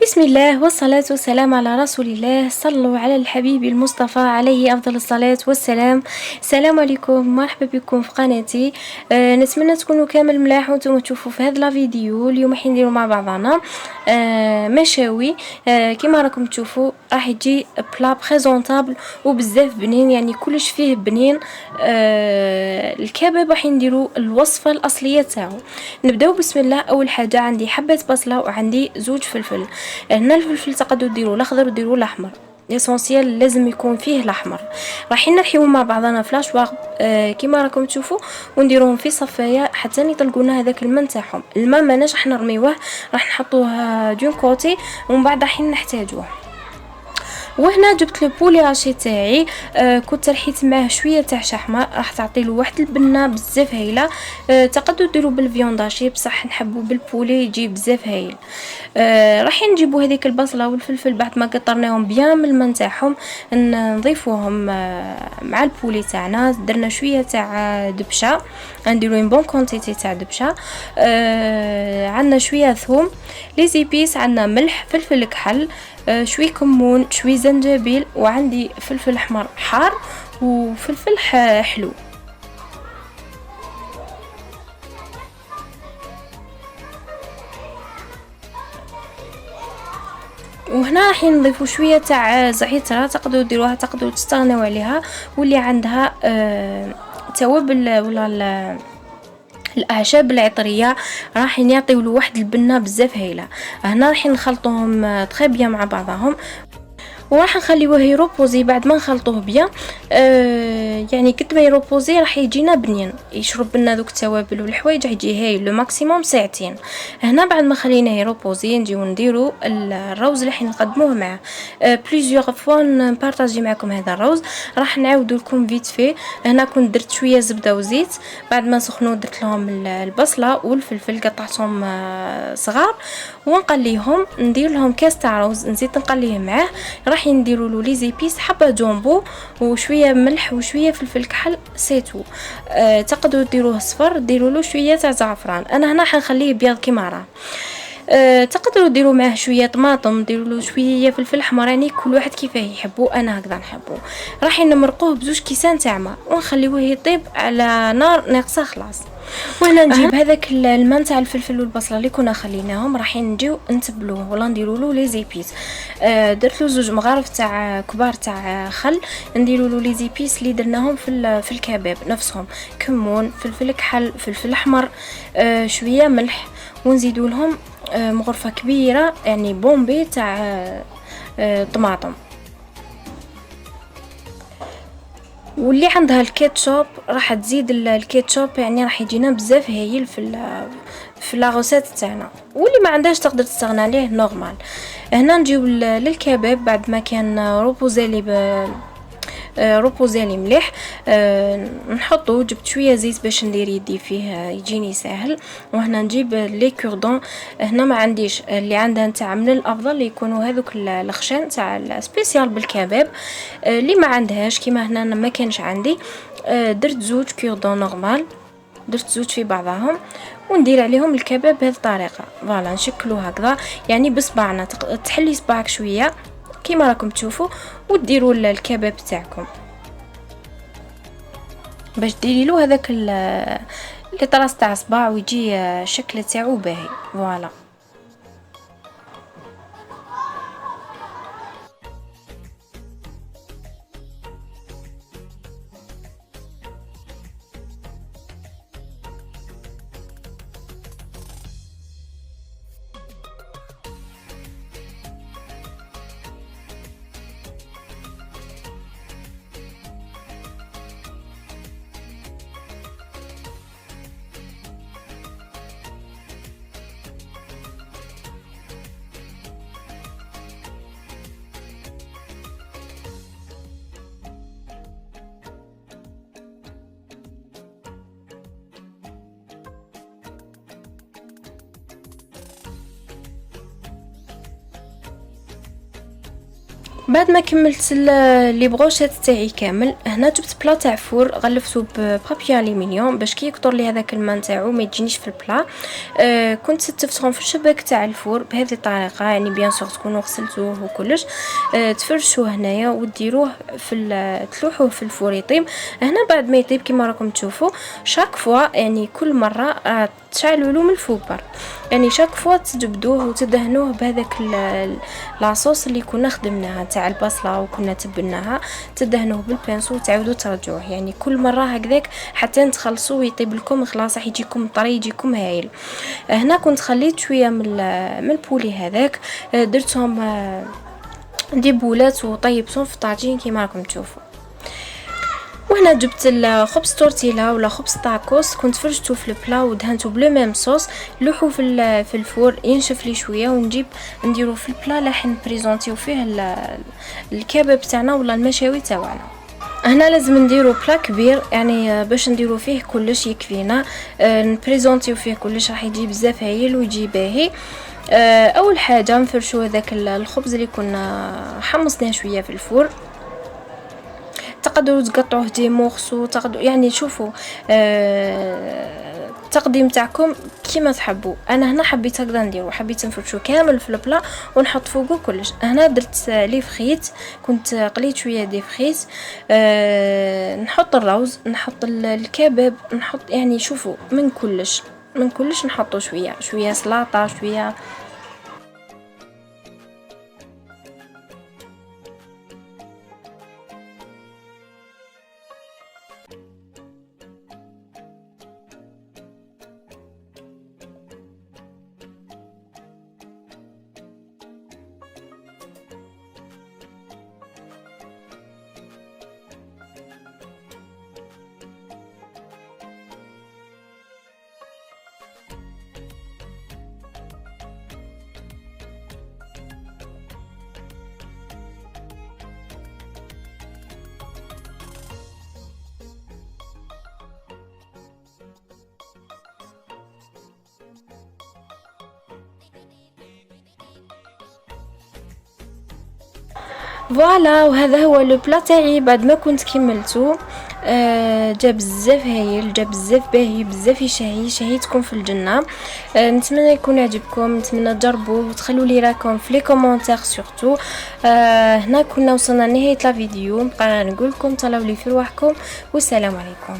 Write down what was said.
بسم الله والصلاة والسلام على رسول الله. صلوا على الحبيب المصطفى عليه أفضل الصلاة والسلام. السلام عليكم، مرحبا بكم في قناتي. نتمنى تكونوا كامل ملاح وانتم تشوفوا في هذا الفيديو. اليوم راح نديروا مع بعضنا مشاوي. كما راكم تشوفوا راح يجي بلا بريزونطابل وبزاف بنين، يعني كلش فيه بنين. الكباب راح نديروا الوصفة الأصلية تاعو. نبداو بسم الله. أول حاجة عندي حبة بصلة وعندي زوج فلفل. هنا الفلفل تقدروا ديروا الاخضر وديروا الاحمر، ليسونسيال لازم يكون فيه الاحمر. راح نرحيوهم مع بعضنا فلاش واغ كيما راكم تشوفوا، ونديروهم في صفايه حتى يطلقوا لنا هذاك الماء تاعهم. الماء ماناش راح نرميوه، راح نحطوه دون كوتي ومن بعد راح نحتاجوه. وهنا جبت البولي هاشي تاعي. كنت رحيت معاه شويه تاع شحمه، راح تعطي له واحد البنه بزاف هايله. تقدروا ديروا بالفيونداشي، بصح نحبوا بالبولي يجي بزاف هايل. راح نجيبوا هذيك البصله والفلفل بعد ما قطرناهم بيان من الماء تاعهم، نضيفوهم مع البولي تاعنا. درنا شويه تاع دبشه، نديروا اون بون كونتيتي تاع دبشه. عندنا شويه ثوم، لي زيبيس، عندنا ملح، فلفل كحل، شوي كمون، شوي زنجبيل، وعندي فلفل احمر حار وفلفل حلو. وهنا راح نضيفوا شويه تاع زعتره، تقدروا ديروها، تقدروا تستغنوا عليها. واللي عندها توابل ولا الاعشاب العطريه راح يعطيو له واحد البنه بزاف هايله. هنا راح نخلطوهم تري بيان مع بعضهم، وراح نخليوه يروبوزي. بعد ما نخلطوه بيان يعني قد ما يروبوزي راح يجينا بنين، يشرب لنا دوك التوابل والحوايج، يجي هاي لو ماكسيموم ساعتين. هنا بعد ما خليناه يروبوزي نجيو نديرو الروز اللي نقدموه معاه. بليزيوغ فوا نبارطاجي معكم هذا الروز. راح نعاودو لكم فيت في. هنا كنت درت شويه زبده وزيت، بعد ما سخنوا درت لهم البصله والفلفل، قطعتهم صغار ونقليهم. ندير لهم كاس تاع روز، نزيد نقليه معاه. راح نديروا له لي زيبيس، حبه جامبو وشويه ملح وشويه فلفل كحل سيتو. تقدروا ديروه صفر، ديروا له شويه تاع زعفران. انا هنا حنخليه ابيض كيما راه. تقدروا ديروا معاه شويه طماطم، ديروا له شويه فلفل احمر، يعني كل واحد كيفاه يحبو. انا هكذا نحبو. راح نمرقوه بزوج كيسان تاع ماء ونخليوه يطيب على نار ناقصه خلاص. وهنا نجيب هذاك الماء تاع الفلفل والبصله اللي كنا خليناهم، راح نجيو نتبلوه ولا نديروا له لي زيبيس. درت له زوج مغارف تاع كبار تاع خل، نديروا له لي زيبيس اللي درناهم في الكباب نفسهم، كمون، فلفل كحل، فلفل احمر، شويه ملح، ونزيدوا لهم مغرفه كبيره يعني بومبي تاع طماطم. واللي عندها الكاتشوب راح تزيد الكاتشوب، يعني راح يجينا بزاف هايل في لاغوسات تاعنا. واللي ما عندهاش تقدر تستغنى عليه نورمال. هنا نجيو للكباب بعد ما كان روبوزالي مليح. نحطو، جبت شويه زيت باش ندير يدي فيه يجيني ساهل. وهنا نجيب لي كوردون. هنا ما عنديش، اللي عندها نتاع من الافضل يكونوا هذوك الخشان تاع السبيسيال بالكباب. اللي ما عندهاش كيما هنا ما كانش عندي، درت زوج كوردون نورمال، درت زوج في بعضهم وندير عليهم الكباب بهذه الطريقه. فوالا نشكلو هكذا يعني بصبعنا، تحلي صباعك شويه كيما راكم تشوفوا، وديروا الكباب تاعكم باش ديري له هذاك اللي طراس تاع صباع ويجي شكل تاعو باهي. فوالا بعد ما كملت لي بروشيت تاعي كامل، هنا جبت بلا تاع فور غلفته ببابي الومنيوم باش كي يكثر لي هذاك الماء نتاعو ما يجينيش في البلا. كنت ستفتهم في الشباك تاع الفور بهذه الطريقه، يعني بيان سور تكونوا غسلتوه وكلش. تفرشوه هنايا وديروه تلوحوه في الفور يطيب. هنا بعد ما يطيب كما راكم تشوفوا شاك فوا، يعني كل مره تشعلوا له من الفوبر، يعني شاك فوا تجبدوه وتدهنوه بهذاك لاصوص اللي كنا خدمناها تاع البصله وكنا تبناها، تدهنوه بالبانسو وتعاودوا ترجعوه، يعني كل مره هكذاك حتى تخلصوا ويطيب لكم خلاص راح يجيكم طري يجيكم هايل. هنا كنت خليت شويه من البولي هذاك، درتهم دي بولات وطيبتهم في طاجين كما راكم تشوفوا. وهنا جبت الخبز تورتيلا ولا خبز طاكوس، كنت فرشته في البلا ودهنته بلو ميم صوص، لوحو في الفور ينشف لي شويه ونجيب نديرو في البلا لاح نبريزونطيو فيه الكباب تاعنا ولا المشاوي تاعنا. هنا لازم نديرو بلا كبير، يعني باش نديرو فيه كلش يكفينا، نبريزونطيو فيه كلش راح يجي بزاف هايل ويجي باهي. اول حاجه نفرشوا هذاك الخبز اللي كنا حمصناه شويه في الفور، تقدروا تقطعوه دي مورسو، تقدروا يعني شوفوا التقديم تاعكم كيما تحبوا. انا هنا حبيت هكذا نديرو، حبيت نفرشو كامل في البلا ونحط فوقه كلش. هنا درت لي فخيت، كنت قليت شويه دي فخيت، نحط الروز، نحط الكباب، نحط يعني شوفوا من كلش نحطو شويه سلطه شويه. فوالا، وهذا هو لو بلا تاعي بعد ما كنت كملته. جا بزاف هايل، جا بزاف باهي، بزاف شهيتكم في الجنه. نتمنى يكون عجبكم، نتمنى تجربوه وتخلوا لي راكم في لي كومونتير سورتو. هنا كنا وصلنا لنهايه لا فيديو، نبقى نقول لكم تهلاو لي في رواحكم والسلام عليكم.